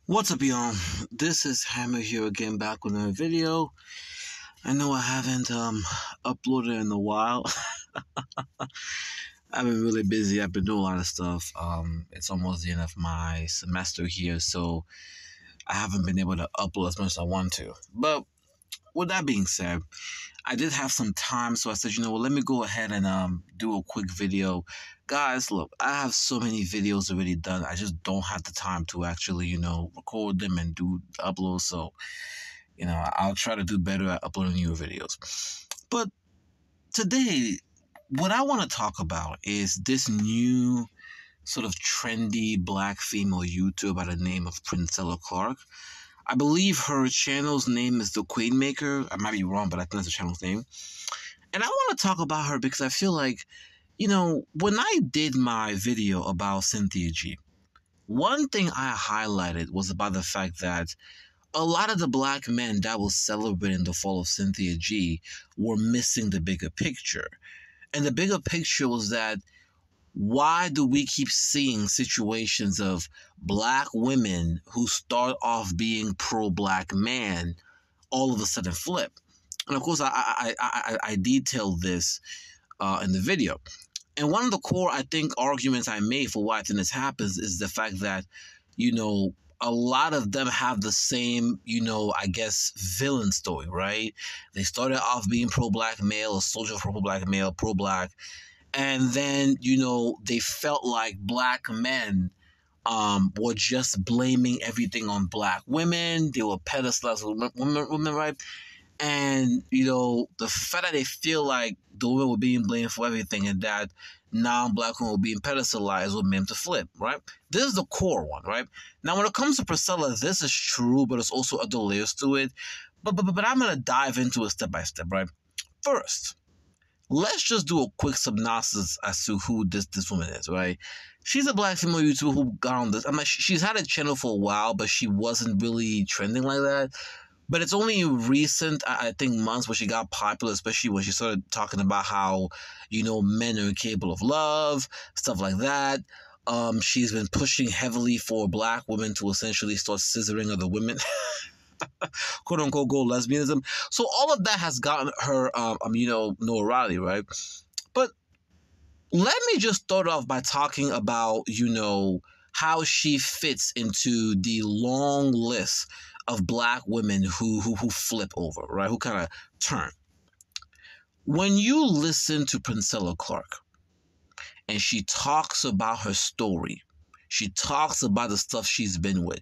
What's up, y'all? This is Hammer here again, back with another video. I know I haven't uploaded in a while. I've been really busy. I've been doing a lot of stuff. It's almost the end of my semester here, so I haven't been able to upload as much as I want to. But with that being said, I did have some time, so I said, let me go ahead and do a quick video. Guys, look, I have so many videos already done. I just don't have the time to actually, record them and do uploads. So, I'll try to do better at uploading newer videos. But today, what I want to talk about is this new sort of trendy black female YouTuber by the name of Princella Clark. I believe her channel's name is The Queen Maker. I might be wrong, but I think that's the channel's name. And I want to talk about her because I feel like, when I did my video about Cynthia G, one thing I highlighted was about the fact that a lot of the black men that was celebrating the fall of Cynthia G were missing the bigger picture. And the bigger picture was that why do we keep seeing situations of black women who start off being pro-black man all of a sudden flip? And of course, I detailed this in the video. And one of the core, I think, arguments I made for why I think this happens is the fact that, a lot of them have the same, I guess, villain story, right? They started off being pro-black male, a soldier for pro-black male, pro-black. And then, they felt like black men were just blaming everything on black women. They were pedestalizing women, right? And, the fact that they feel like the women were being blamed for everything and that non-black women were being pedestalized would make them to flip, right? This is the core one, right? Now, when it comes to Princella, this is true, but there's also other layers to it. But I'm going to dive into it step by step, right? First, let's just do a quick synopsis as to who this woman is, right? She's a black female YouTuber who got on this. I mean, she's had a channel for a while, but she wasn't really trending like that. But it's only recent, I think, months where she got popular, especially when she started talking about how, men are incapable of love, stuff like that. She's been pushing heavily for black women to essentially start scissoring other women. "Quote unquote" go lesbianism. So all of that has gotten her notoriety, right? But let me just start off by talking about, how she fits into the long list of black women who flip over, right? Who kind of turn. When you listen to Princella Clark and she talks about her story, she talks about the stuff she's been with,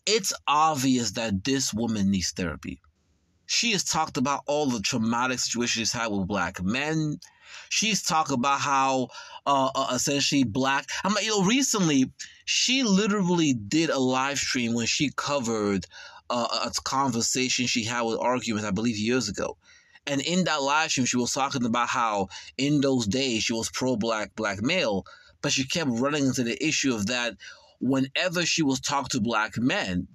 it's obvious that this woman needs therapy. She has talked about all the traumatic situations she's had with black men. She's talked about how essentially black... recently, she literally did a live stream when she covered a conversation she had with arguments, I believe, years ago. And in that live stream, she was talking about how in those days she was pro-black male, but she kept running into the issue of that whenever she was talking to black men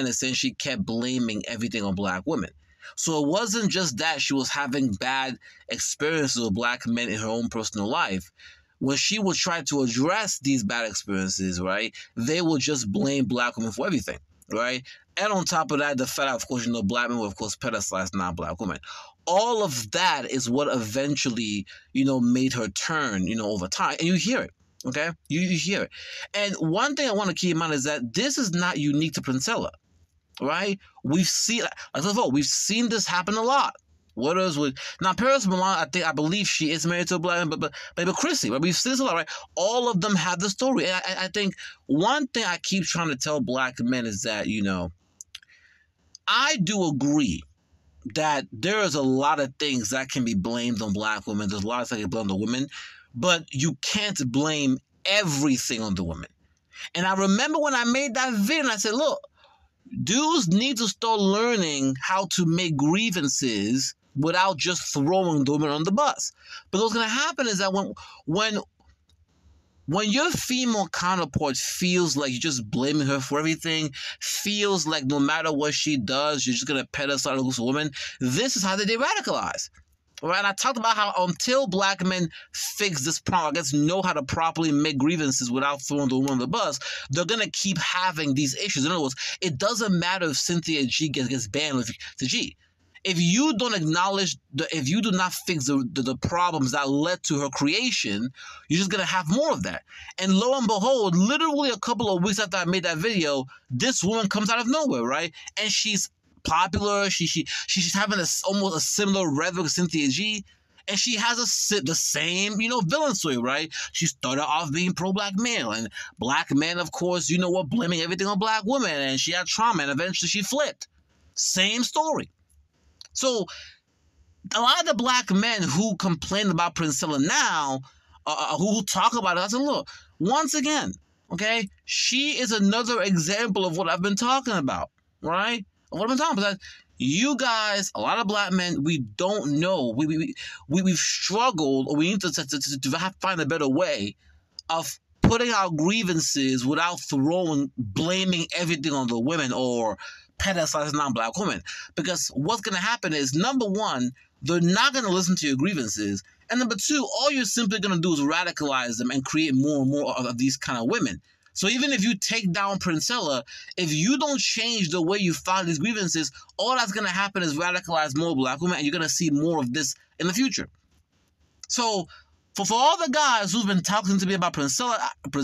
essentially kept blaming everything on black women. So it wasn't just that she was having bad experiences with black men in her own personal life. When she would try to address these bad experiences, right, they would just blame black women for everything, right? And on top of that, the fact that, of course, black men were, of course, pedestalized non-black women. All of that is what eventually, made her turn, over time. And you hear it, okay? You hear it. And one thing I want to keep in mind is that this is not unique to Princella, right? We've seen this happen a lot. What is with now Paris Milan? I believe she is married to a black man, but Chrissy, right? We've seen this a lot, right? All of them have the story. And I think one thing I keep trying to tell black men is that, I do agree that there is a lot of things that can be blamed on black women. There's a lot of things that can be blamed on women, but you can't blame everything on the women. And I remember when I made that video, and I said, look, dudes need to start learning how to make grievances without just throwing the women on the bus. But what's going to happen is that when your female counterpart feels like you're just blaming her for everything, feels like no matter what she does, you're just going to pedestal a woman, this is how they de-radicalize. Right, and I talked about how until black men fix this problem, I guess know how to properly make grievances without throwing the woman on the bus, they're gonna keep having these issues. In other words, it doesn't matter if Cynthia G gets banned with the G. If you don't acknowledge if you do not fix the problems that led to her creation, you're just gonna have more of that. And lo and behold, literally a couple of weeks after I made that video, this woman comes out of nowhere, right? And she's popular. She's having almost a similar rhetoric to Cynthia G, and she has the same villain story, right? She started off being pro-black male, and black men, of course, blaming everything on black women, and she had trauma, and eventually she flipped. Same story. So a lot of the black men who complain about Princella now, who talk about it, I said, look, once again, okay, she is another example of what I've been talking about, right? What I've been talking about. You guys, a lot of black men, we don't know. We've struggled, or we need to find a better way of putting our grievances without blaming everything on the women or pedestalizing non-black women. Because what's going to happen is, number one, they're not going to listen to your grievances. And number two, all you're simply going to do is radicalize them and create more and more of these kind of women. So even if you take down Princella, if you don't change the way you file these grievances, all that's going to happen is radicalize more black women, and you're going to see more of this in the future. So for all the guys who've been talking to me about Princella,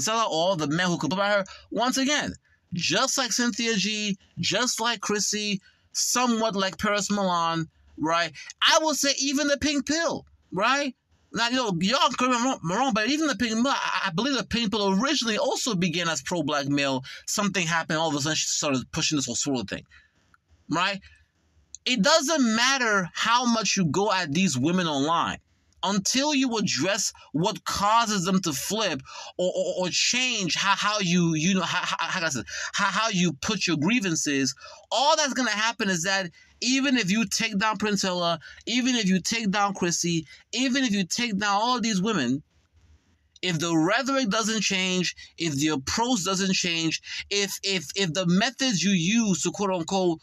all the men who complain about her, once again, just like Cynthia G, just like Chrissy, somewhat like Paris Milan, right? I will say even the pink pill, right? Now, y'all correct me wrong, but even the pink pill, I believe the pink pill originally also began as pro-black male. Something happened, all of a sudden she started pushing this whole sort of thing, right? It doesn't matter how much you go at these women online. Until you address what causes them to flip or change how you how you put your grievances, all that's gonna happen is that even if you take down Princella, even if you take down Chrissy, even if you take down all of these women, if the rhetoric doesn't change, if the approach doesn't change, if the methods you use to quote unquote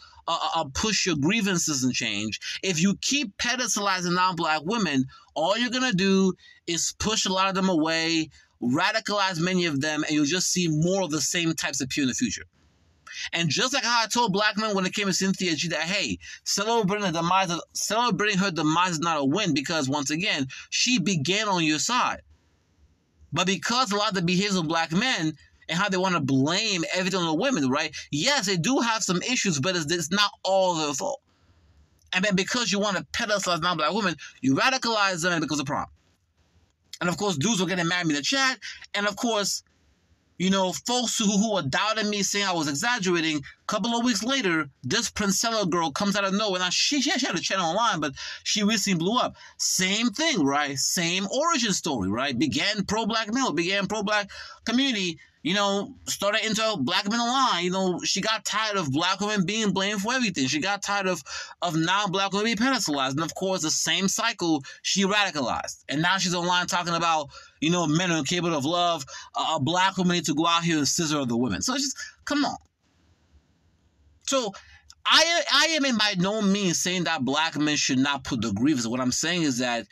push your grievances doesn't change, if you keep pedestalizing non-black women, all you're gonna do is push a lot of them away, radicalize many of them, and you'll just see more of the same types appear in the future. And just like how I told black men when it came to Cynthia G that, hey, celebrating her demise is not a win, because once again, she began on your side. But because a lot of the behaviors of black men and how they want to blame everything on the women, right? Yes, they do have some issues, but it's not all their fault. And then because you want to pedestalize non-black women, you radicalize them, and it becomes a problem. And of course, dudes were getting mad at me in the chat. And of course, folks who were doubting me, saying I was exaggerating, a couple of weeks later, this Princella girl comes out of nowhere. Now, she had a channel online, but she recently blew up. Same thing, right? Same origin story, right? Began pro-black male, began pro-black community, started into black men online. She got tired of black women being blamed for everything. She got tired of non-black women being pedestalized. And of course, the same cycle, she radicalized. And now she's online talking about, men are incapable of love. Black women need to go out here and scissor other women. So it's just, come on. So I am in by no means saying that black men should not put the grievances. What I'm saying is that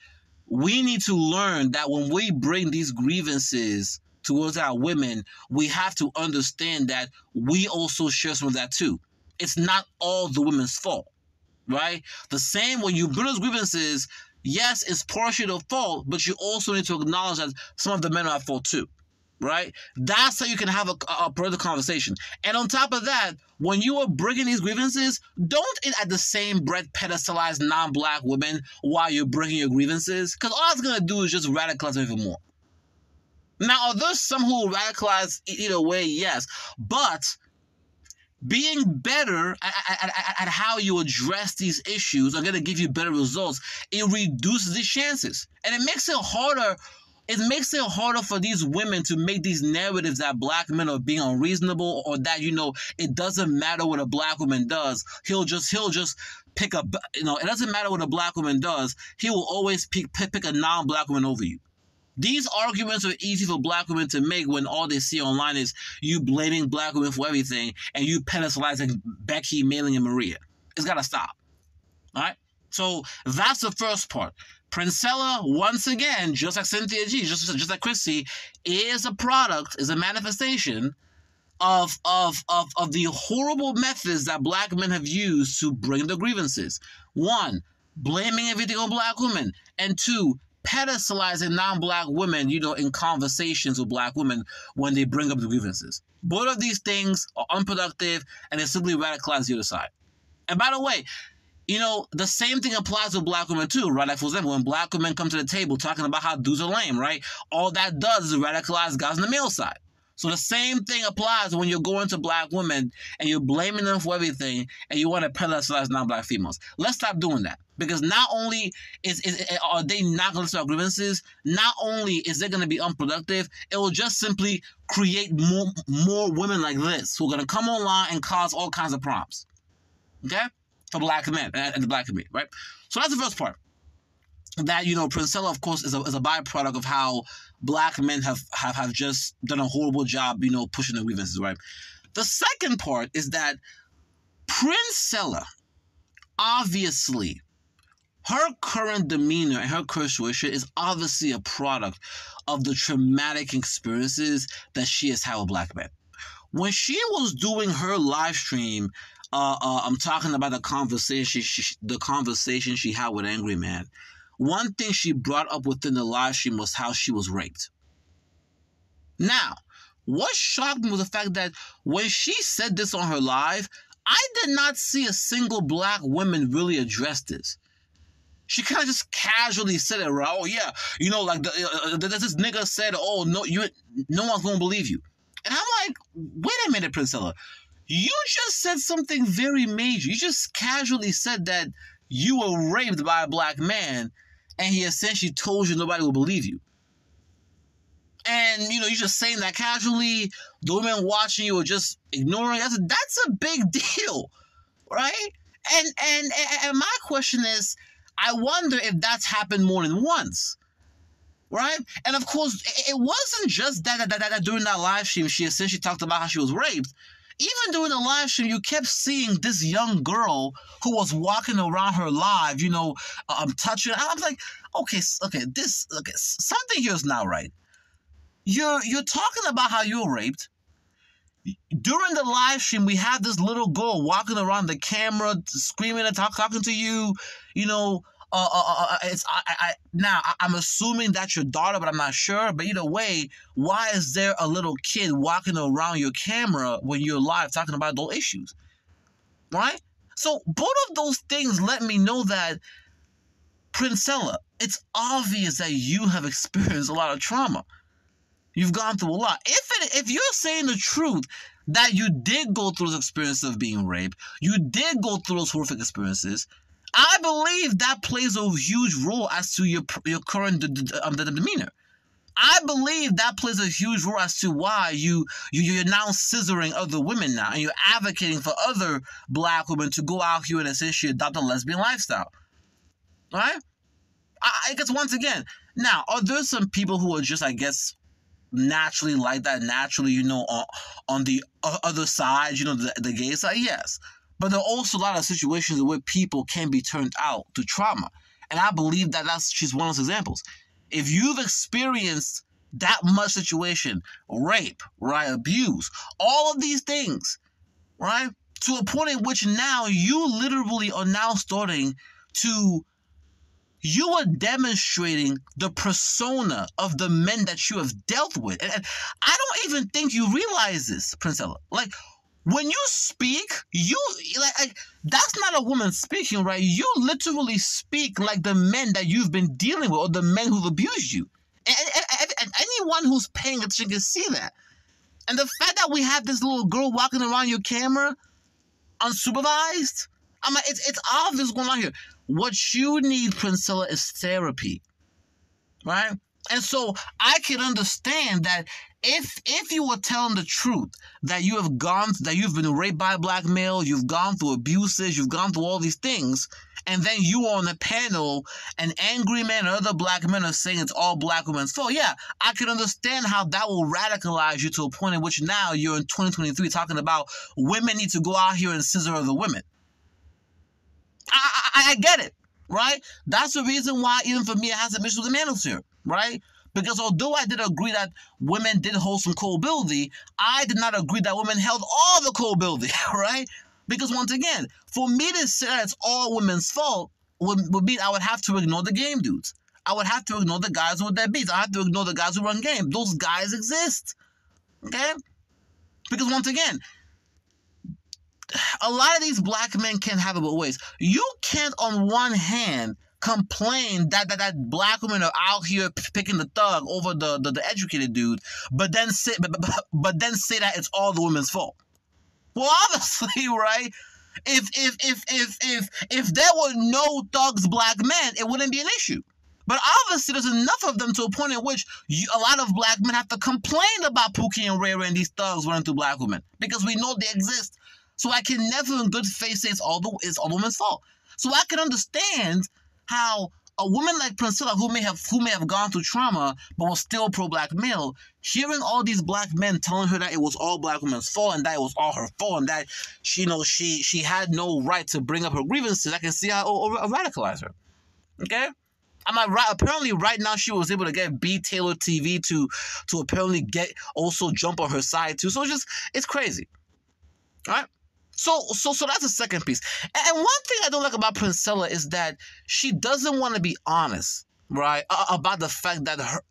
we need to learn that when we bring these grievances towards our women, we have to understand that we also share some of that too. It's not all the women's fault, right? The same when you bring those grievances, yes, it's partially the fault, but you also need to acknowledge that some of the men are at fault too, right? That's how you can have a further conversation. And on top of that, when you are bringing these grievances, don't at the same breath pedestalize non-black women while you're bringing your grievances, because all it's going to do is just radicalize them even more. Now, are there some who will radicalize either way? Yes. But being better at how you address these issues are going to give you better results. It reduces these chances. And it makes it harder. It makes it harder for these women to make these narratives that black men are being unreasonable, or that, it doesn't matter what a black woman does. He'll just pick a, it doesn't matter what a black woman does. He will always pick a non-black woman over you. These arguments are easy for black women to make when all they see online is you blaming black women for everything and you pedestalizing Becky, Mailing, and Maria. It's got to stop. All right? So that's the first part. Princella, once again, just like Cynthia G, just like Chrissy, is a product, is a manifestation of the horrible methods that black men have used to bring the grievances. One, blaming everything on black women. And two, pedestalizing non-black women, in conversations with black women when they bring up the grievances. Both of these things are unproductive and they simply radicalize the other side. And by the way, the same thing applies to black women too, right? Like, for example, when black women come to the table talking about how dudes are lame, right? All that does is radicalize guys on the male side. So the same thing applies when you're going to black women and you're blaming them for everything and you want to pedestalize non-black females. Let's stop doing that. Because not only are they not going to solve grievances, not only is it going to be unproductive, it will just simply create more women like this who are going to come online and cause all kinds of problems. Okay? For black men and the black community, right? So that's the first part. That, Princella, of course, is a byproduct of how black men have just done a horrible job, pushing the grievances, right? The second part is that Princella, obviously, her current demeanor and her current situation is obviously a product of the traumatic experiences that she has had with black men. When she was doing her live stream, I'm talking about the conversation she had with Angry Man. One thing she brought up within the live stream was how she was raped. Now, what shocked me was the fact that when she said this on her live, I did not see a single black woman really address this. She kind of just casually said it, right? Oh yeah, this nigga said, oh no, no one's gonna believe you. And I'm like, wait a minute, Princella. You just said something very major. You just casually said that you were raped by a black man, and he essentially told you nobody will believe you. And, you're just saying that casually. The women watching you are just ignoring. That's a big deal, right? And my question is, I wonder if that's happened more than once, right? And of course, it wasn't just that during that live stream, she essentially talked about how she was raped. Even during the live stream, you kept seeing this young girl who was walking around her live, touching. I was like, okay, something here is not right. You're talking about how you were raped. During the live stream, we have this little girl walking around the camera, screaming and talking to you. I'm assuming that's your daughter, but I'm not sure. But either way, why is there a little kid walking around your camera when you're live talking about those issues? Right? So both of those things let me know that, Princella, it's obvious that you have experienced a lot of trauma. You've gone through a lot. If you're saying the truth, that you did go through those experiences of being raped, you did go through those horrific experiences, I believe that plays a huge role as to your current demeanor. I believe that plays a huge role as to why you're now scissoring other women now, and you're advocating for other black women to go out here and essentially adopt a lesbian lifestyle. Right? I guess once again, now, are there some people who are just, I guess, naturally like that, naturally, on the other side, the gay side? Yes. But there are also a lot of situations where people can be turned out to trauma. And I believe that she's one of those examples. If you've experienced that much situation, rape, right, abuse, all of these things, right, to a point in which now you literally are now starting to, you are demonstrating the persona of the men that you have dealt with. And I don't even think you realize this, Princella. Like, when you speak, like that's not a woman speaking, right? You literally speak like the men that you've been dealing with, or the men who've abused you. And anyone who's paying attention can see that. And the fact that we have this little girl walking around your camera, unsupervised, I'm like, it's obvious what's going on here. What you need, Princella, is therapy, right? And so I can understand that if you were telling the truth, that you've been raped by a black male, you've gone through abuses, you've gone through all these things, and then you are on a panel and angry men and other black men are saying it's all black women's fault. Yeah, I can understand how that will radicalize you to a point in which now you're in 2023 talking about women need to go out here and scissor other women. I get it. right? That's the reason why, even for me, it has a issue with the manosphere, right? Because although I did agree that women did hold some culpability, I did not agree that women held all the culpability, right? Because once again, for me to say that it's all women's fault would mean I would have to ignore the game dudes. I would have to ignore the guys with their beats. I have to ignore the guys who run game. Those guys exist, okay? Because once again, a lot of these black men can't have it both ways. You can't, on one hand, complain that black women are out here picking the thug over the educated dude, but then say that it's all the women's fault. Well, obviously, right? If there were no thugs, black men, it wouldn't be an issue. But obviously, there's enough of them to a point in which a lot of black men have to complain about Pookie and Ray Ray and these thugs running through black women because we know they exist. So I can never in good faith say it's all women's fault. So I can understand how a woman like Princella, who may have gone through trauma but was still pro-black male, hearing all these black men telling her that it was all black women's fault and that it was all her fault and that she had no right to bring up her grievances, I can see how it radicalized her. Okay? Am I right? Apparently, right now she was able to get B Taylor TV to apparently jump on her side too. So it's crazy. All right. So that's the second piece. And one thing I don't like about Princella is that she doesn't want to be honest, right, about the fact that her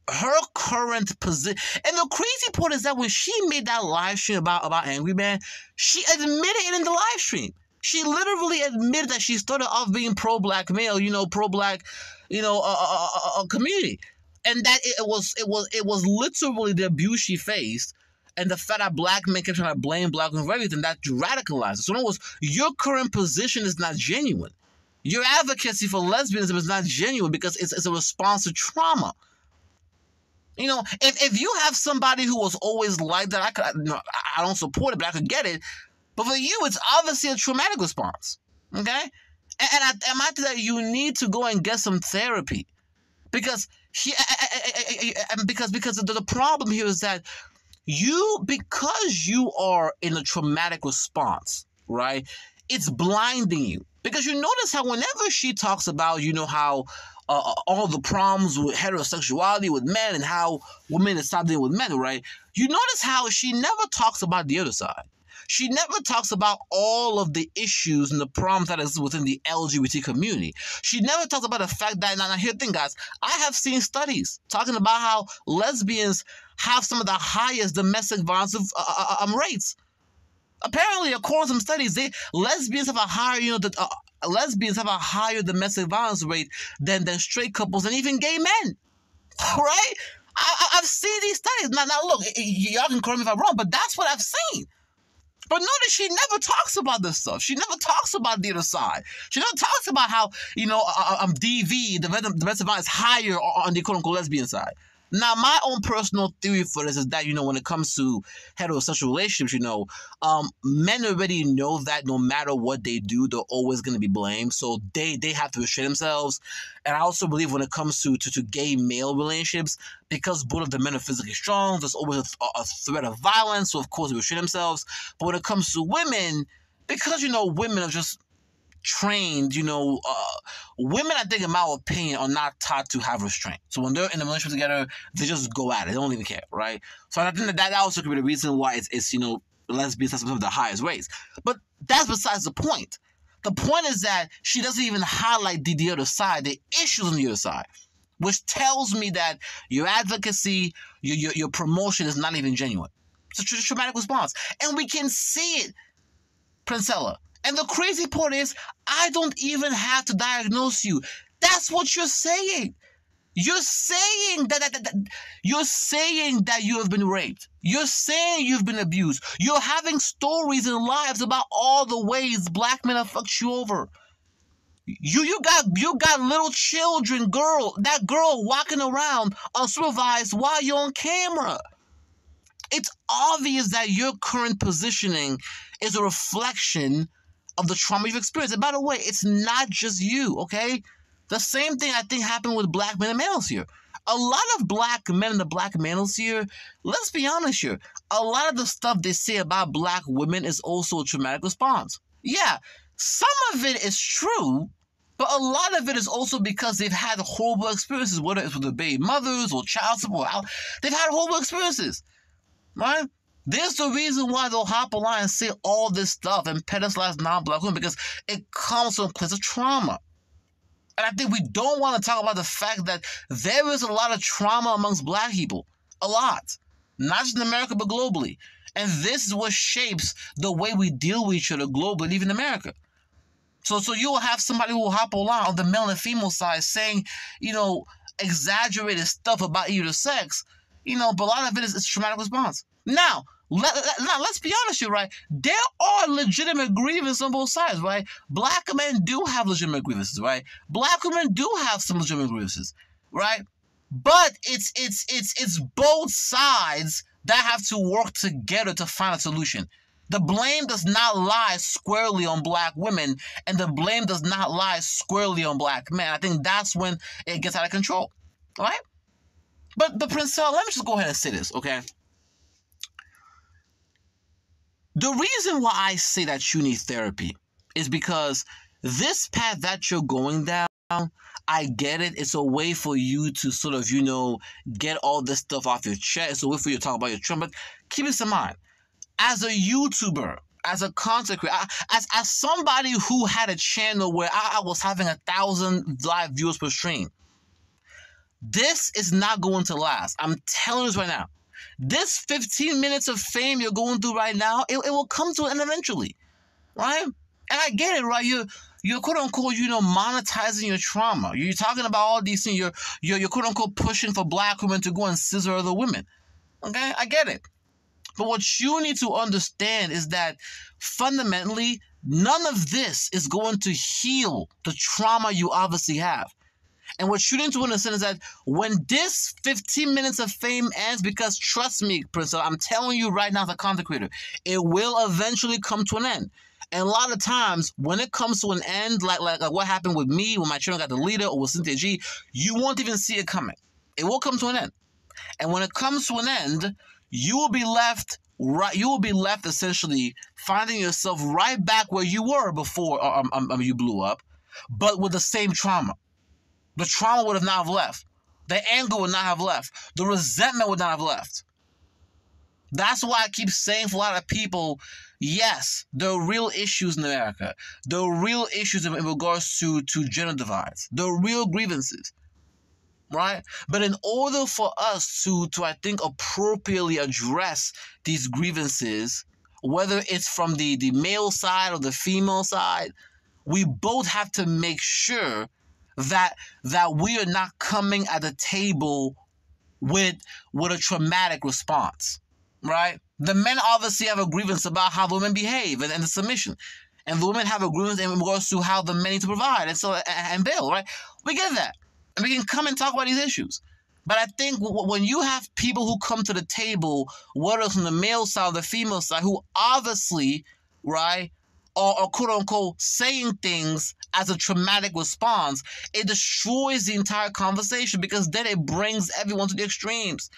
current position. And the crazy part is that when she made that live stream about Angry Man, she admitted it in the live stream. She literally admitted that she started off being pro-black male, pro-black, community, and that it was literally the abuse she faced. And the fact that black men kept trying to blame black women for everything, that radicalized. So in other words, your current position is not genuine. Your advocacy for lesbianism is not genuine because it's a response to trauma. If you have somebody who was always like that, I don't support it, but I could get it. But for you, it's obviously a traumatic response. Okay? And I might say that you need to go and get some therapy. Because the problem here is that because you are in a traumatic response, right? It's blinding you. Because you notice how whenever she talks about, how all the problems with heterosexuality with men and how women are stop dealing with men, right? You notice how she never talks about the other side. She never talks about all of the issues and the problems that exist within the LGBT community. She never talks about the fact that, now here's the thing, guys, I have seen studies talking about how lesbians have some of the highest domestic violence rates. Apparently, according to some studies, lesbians have a higher domestic violence rate than straight couples and even gay men, right? I've seen these studies. Now look, y'all can correct me if I'm wrong, but that's what I've seen. But notice she never talks about this stuff. She never talks about the other side. She never talks about how, DV, the domestic violence, is higher on the quote-unquote lesbian side. Now, my own personal theory for this is that, when it comes to heterosexual relationships, men already know that no matter what they do, they're always going to be blamed. So they have to restrain themselves. And I also believe when it comes to gay male relationships, because both of the men are physically strong, there's always a threat of violence. So, of course, they restrain themselves. But when it comes to women, because, women are just trained, women, I think, in my opinion, are not taught to have restraint. So when they're in a relationship together, they just go at it. They don't even care, right? So I think that also could be the reason why it's lesbians have some of the highest rates. But that's besides the point. The point is that she doesn't even highlight the other side, the issues on the other side, which tells me that your advocacy, your promotion is not even genuine. It's a traumatic response. And we can see it, Princella. And the crazy part is, I don't even have to diagnose you. That's what you're saying. You're saying you're saying that you have been raped. You're saying you've been abused. You're having stories and lives about all the ways black men have fucked you over. You got little children, that girl walking around unsupervised while you're on camera. It's obvious that your current positioning is a reflection of the trauma you've experienced. And by the way, it's not just you, okay? The same thing I think happened with black men and manosphere. A lot of black men in the black manosphere, let's be honest here, a lot of the stuff they say about black women is also a traumatic response. Yeah, some of it is true, But a lot of it is also because they've had horrible experiences, whether it's with the baby mothers or child support. They've had horrible experiences, right? There's the reason why they'll hop online and say all this stuff and pedestalize non-black women, because it comes from a place of trauma. And I think we don't want to talk about the fact that there is a lot of trauma amongst black people. A lot. Not just in America, but globally. And this is what shapes the way we deal with each other globally, even in America. So you will have somebody who will hop online on the male and female side saying, exaggerated stuff about either sex, but a lot of it is traumatic response. Now, let's be honest here, right? There are legitimate grievances on both sides, right? Black men do have legitimate grievances, right? Black women do have some legitimate grievances, right? But it's both sides that have to work together to find a solution. The blame does not lie squarely on black women, and the blame does not lie squarely on black men. I think that's when it gets out of control, all right? But Princella, let me just go ahead and say this, okay? The reason why I say that you need therapy is because this path that you're going down, I get it. It's a way for you to sort of, get all this stuff off your chest. It's a way for you to talk about your trauma. But keep this in mind. As a YouTuber, as a content creator, as somebody who had a channel where I was having 1,000 live viewers per stream, this is not going to last. I'm telling you this right now. This 15 minutes of fame you're going through right now, it will come to an end eventually, right? And I get it, right? You're quote unquote, monetizing your trauma. You're talking about all these things. You're quote unquote pushing for black women to go and scissor other women. Okay, I get it. But what you need to understand is that fundamentally, none of this is going to heal the trauma you obviously have. And what you need to understand is that when this 15 minutes of fame ends, because trust me, Princella, I'm telling you right now as a content creator, it will eventually come to an end. And a lot of times, when it comes to an end, like what happened with me, when my channel got deleted, or with Cynthia G, you won't even see it coming. It will come to an end. And when it comes to an end, you will be left essentially finding yourself right back where you were before you blew up, but with the same trauma. The trauma would have not have left. The anger would not have left. The resentment would not have left. That's why I keep saying for a lot of people, yes, there are real issues in America. There are real issues in regards to gender divides. There are real grievances, right? But in order for us to I think, appropriately address these grievances, whether it's from the male side or the female side, we both have to make sure that we are not coming at the table with a traumatic response, right? The men obviously have a grievance about how the women behave and the submission. And the women have a grievance in regards to how the men need to provide and bill, right? We get that. And we can come and talk about these issues. But I think when you have people who come to the table, whether it's from the male side or the female side, who obviously, right, are quote-unquote saying things as a traumatic response, it destroys the entire conversation, because then it brings everyone to the extremes.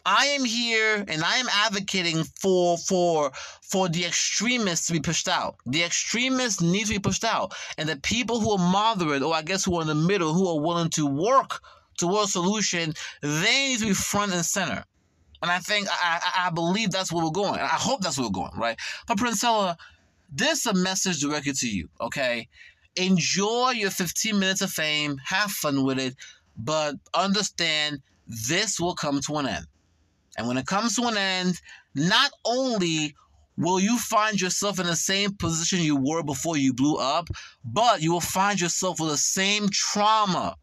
I am here and I am advocating for the extremists to be pushed out. The extremists need to be pushed out. And the people who are moderate, or I guess who are in the middle, who are willing to work towards a solution, they need to be front and center. And I think, I believe that's where we're going. I hope that's where we're going, right? But Princella, this is a message directed to you, okay? Enjoy your 15 minutes of fame. Have fun with it. But understand, this will come to an end. And when it comes to an end, not only will you find yourself in the same position you were before you blew up, but you will find yourself with the same trauma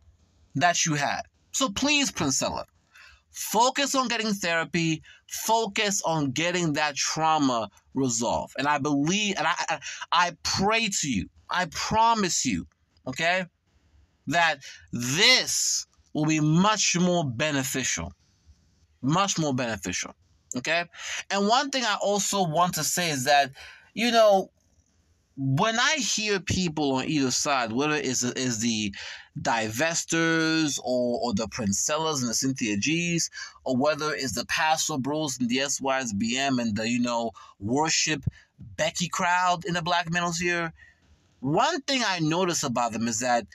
that you had. So please, Princella, focus on getting therapy. Focus on getting that trauma resolved. And I believe, and I pray to you, I promise you, okay, that this will be much more beneficial. Much more beneficial, okay? And one thing I also want to say is that, when I hear people on either side, whether it's the divestors or the Princellas and the Cynthia G's, or whether it's the Pastor Bros and the SYSBM and the, worship Becky crowd in the black manosphere, one thing I notice about them is that,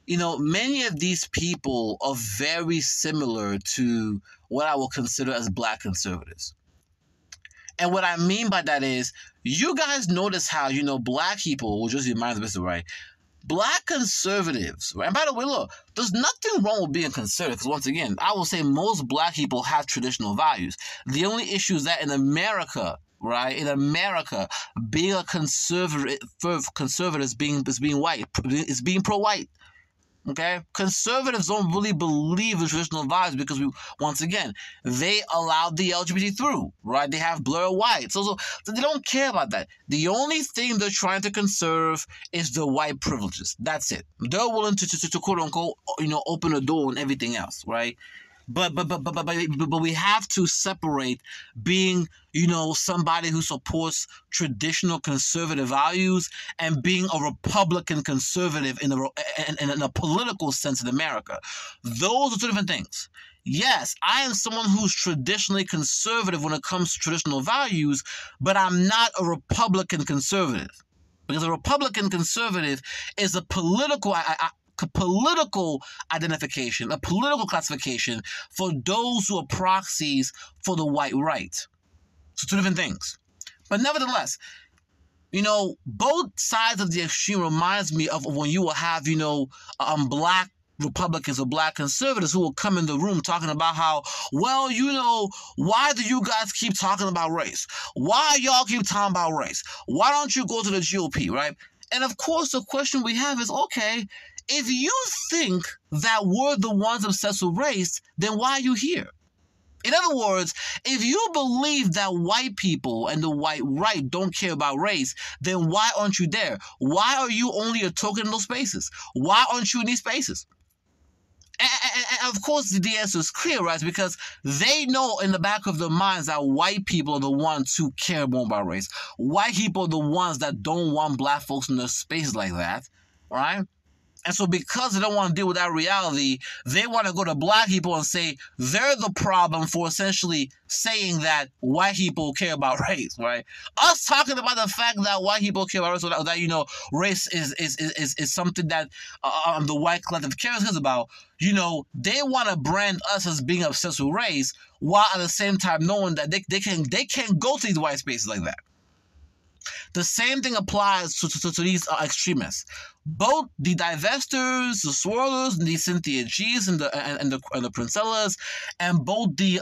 many of these people are very similar to what I will consider as black conservatives. And what I mean by that is, you guys notice how, black people, will just remind this, right? Black conservatives, right? And by the way, look, there's nothing wrong with being conservative, because once again, I will say most black people have traditional values. The only issue is that in America, right? In America, being a conservative is being white, is being pro-white. Okay, conservatives don't really believe in traditional values because once again, they allowed the LGBT through, right? They have blur white, so they don't care about that. The only thing they're trying to conserve is the white privileges. That's it. They're willing to quote unquote, open a door and everything else, right? But we have to separate being, somebody who supports traditional conservative values and being a Republican conservative in a political sense in America. Those are two different things. Yes, I am someone who's traditionally conservative when it comes to traditional values, but I'm not a Republican conservative. Because a Republican conservative is a political identification, a political classification for those who are proxies for the white right. So two different things. But nevertheless, both sides of the extreme reminds me of when you will have, black Republicans or black conservatives who will come in the room talking about how, well, why do you guys keep talking about race? Why y'all keep talking about race? Why don't you go to the GOP, right? And of course, the question we have is, okay, if you think that we're the ones obsessed with race, then why are you here? In other words, if you believe that white people and the white right don't care about race, then why aren't you there? Why are you only a token in those spaces? Why aren't you in these spaces? And of course, the answer is clear, right? Because they know in the back of their minds that white people are the ones who care more about race. White people are the ones that don't want black folks in their spaces like that, right? And so because they don't want to deal with that reality, they want to go to black people and say they're the problem for essentially saying that white people care about race, right? Us talking about the fact that white people care about race, or that race is something that the white collective cares about, they want to brand us as being obsessed with race, while at the same time knowing that they can't go to these white spaces like that. The same thing applies to these extremists. Both the divestors, the swirlers, the Cynthia G's and the Princellas, and both the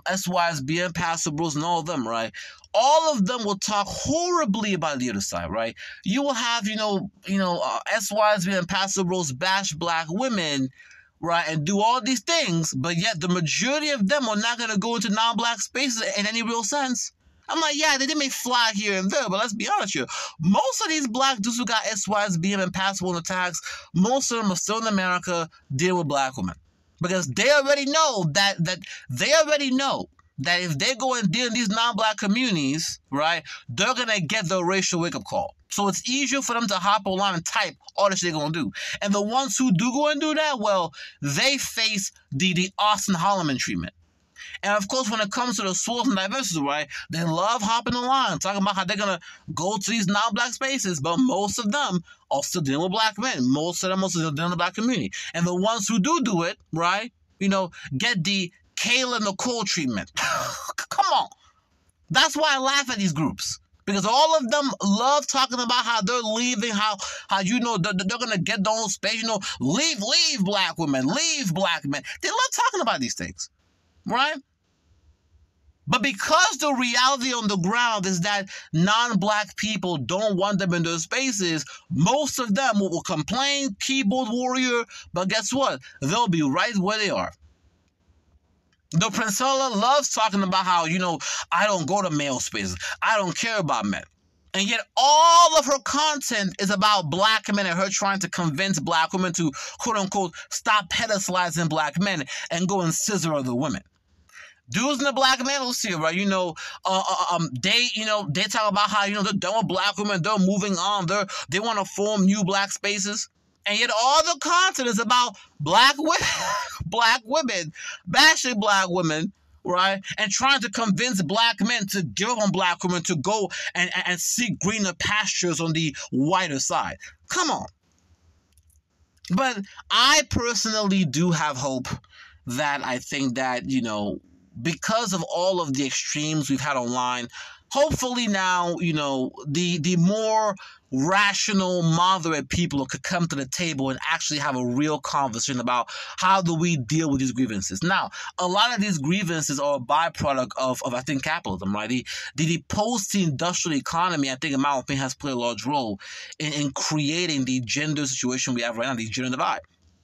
SYSBN Pastor Bros and all of them, right? All of them will talk horribly about the other side, right? You will have, SYSBN Pastor Bros bash black women, right, and do all these things, but yet the majority of them are not going to go into non-black spaces in any real sense. I'm like, yeah, they may fly here and there, but let's be honest here. Most of these black dudes who got SYSBM and passable attacks, most of them are still in America dealing with black women. Because they already know that if they go and deal in these non-black communities, right, they're going to get the racial wake-up call. So it's easier for them to hop online and type all the shit they're going to do. And the ones who do go and do that, well, they face the Austin Holloman treatment. And of course, when it comes to the swirls and diversity, right, they love hopping the line, talking about how they're going to go to these non-black spaces, but most of them are still dealing with black men. Most of them are still dealing with the black community. And the ones who do it, right, get the Kayla Nicole treatment. Come on. That's why I laugh at these groups. Because all of them love talking about how they're leaving, how they're going to get their own space, leave black women, leave black men. They love talking about these things, right? But because the reality on the ground is that non-black people don't want them in those spaces, most of them will complain, keyboard warrior, but guess what? They'll be right where they are. The Princella loves talking about how, I don't go to male spaces. I don't care about men. And yet all of her content is about black men and her trying to convince black women to, quote unquote, stop pedestalizing black men and go and scissor other women. Dudes in the black manosphere, right? They talk about how, they're done with black women, they're moving on, they want to form new black spaces. And yet all the content is about black women, bashing black women, right? And trying to convince black men to give up on black women to go and seek greener pastures on the whiter side. Come on. But I personally do have hope that I think that, because of all of the extremes we've had online, hopefully now, the more rational, moderate people could come to the table and actually have a real conversation about how do we deal with these grievances. Now, a lot of these grievances are a byproduct of I think, capitalism, right? The post-industrial economy, I think, in my opinion, has played a large role in creating the gender situation we have right now, the gender divide.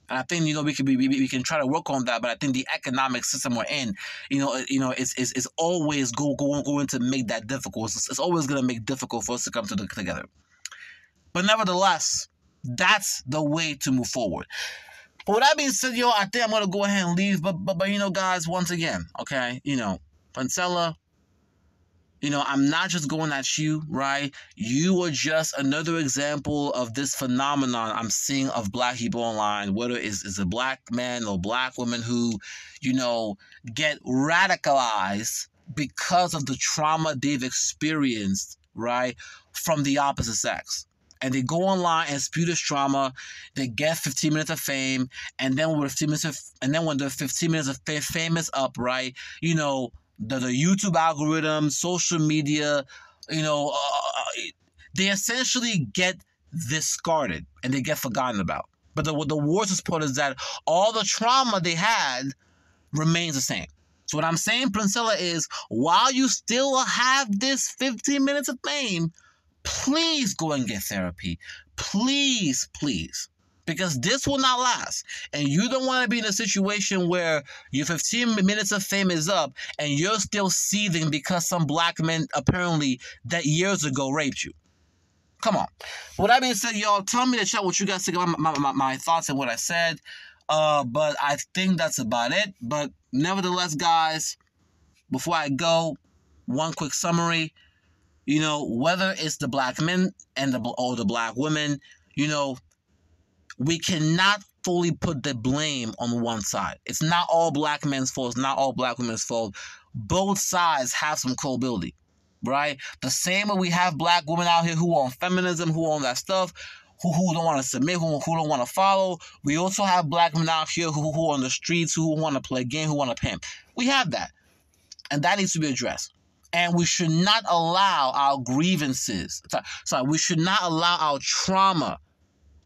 And I think we can try to work on that, but I think the economic system we're in, is always going to make that difficult. It's always going to make it difficult for us to come together. But nevertheless, that's the way to move forward. But with that being said, I think I'm gonna go ahead and leave. But guys, once again, okay, Princella, I'm not just going at you, right? You are just another example of this phenomenon I'm seeing of black people online, whether it's a black man or black woman who, get radicalized because of the trauma they've experienced, right, from the opposite sex. And they go online and spew this trauma. They get 15 minutes of fame, and then when the 15 minutes of fame is up, right, the YouTube algorithm, social media, they essentially get discarded and they get forgotten about. But the worst part is that all the trauma they had remains the same. So what I'm saying, Princella, is while you still have this 15 minutes of fame, please go and get therapy. Please, please. Because this will not last. And you don't want to be in a situation where your 15 minutes of fame is up and you're still seething because some black men apparently that years ago raped you. Come on. With that being said, y'all, tell me in the chat what you guys think about my thoughts and what I said. But I think that's about it. But nevertheless, guys, before I go, one quick summary. Whether it's the black men or the black women, we cannot fully put the blame on one side. It's not all black men's fault. It's not all black women's fault. Both sides have some culpability, right? The same way we have black women out here who are on feminism, who are on that stuff, who don't want to submit, who don't want to follow. We also have black men out here who are on the streets, who want to play a game, who want to pimp. We have that. And that needs to be addressed. And we should not allow our grievances, we should not allow our trauma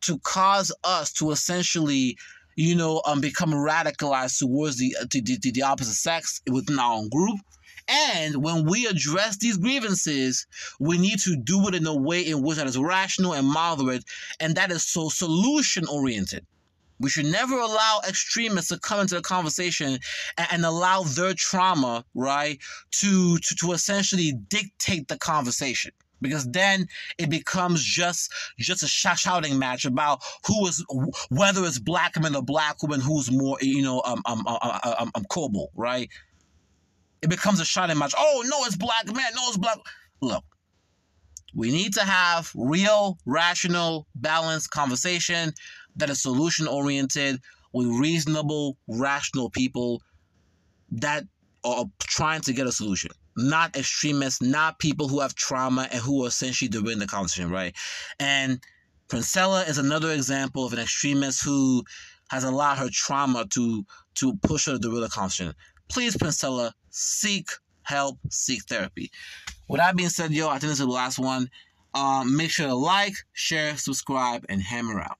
to cause us to essentially, become radicalized towards the opposite sex within our own group. And when we address these grievances, we need to do it in a way in which that is rational and moderate, and that is so solution-oriented. We should never allow extremists to come into the conversation and allow their trauma, right, to essentially dictate the conversation. Because then it becomes just a shouting match about whether it's black men or black women who's more, cool, right? It becomes a shouting match. Oh, no, it's black men. No, it's black. Look, we need to have real, rational, balanced conversation that is solution-oriented with reasonable, rational people that are trying to get a solution. Not extremists, not people who have trauma and who are essentially doing the conversation, right? And Princella is another example of an extremist who has allowed her trauma to push her to the real conversation. Please, Princella, seek help, seek therapy. With that being said, I think this is the last one. Make sure to like, share, subscribe, and hammer out.